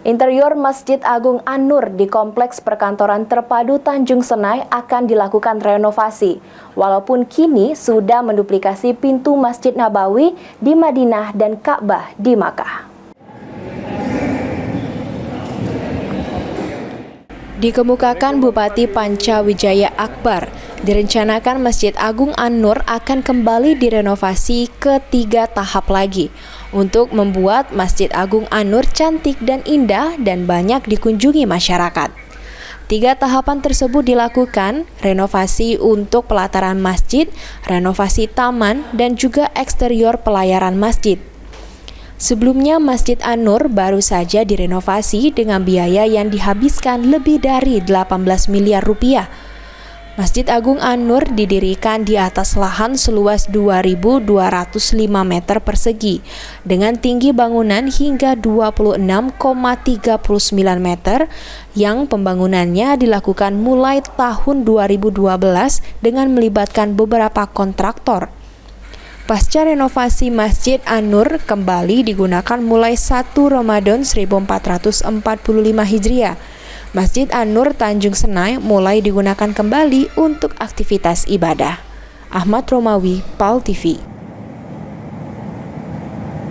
Interior Masjid Agung An-Nur di Kompleks Perkantoran Terpadu Tanjung Senai akan dilakukan renovasi. Walaupun kini sudah menduplikasi pintu Masjid Nabawi di Madinah dan Ka'bah di Makkah. Dikemukakan Bupati Pancawijaya Akbar, direncanakan Masjid Agung An-Nur akan kembali direnovasi ke 3 tahap lagi untuk membuat Masjid Agung An-Nur cantik dan indah dan banyak dikunjungi masyarakat. 3 tahapan tersebut dilakukan, renovasi untuk pelataran masjid, renovasi taman, dan juga eksterior pelayaran masjid. Sebelumnya Masjid An-Nur baru saja direnovasi dengan biaya yang dihabiskan lebih dari 18 miliar rupiah. Masjid Agung An-Nur didirikan di atas lahan seluas 2.205 meter persegi dengan tinggi bangunan hingga 26,39 meter yang pembangunannya dilakukan mulai tahun 2012 dengan melibatkan beberapa kontraktor. Pasca renovasi Masjid An-Nur kembali digunakan mulai 1 Ramadan 1445 Hijriah. Masjid An-Nur Tanjung Senai mulai digunakan kembali untuk aktivitas ibadah. Ahmad Romawi, PAL TV.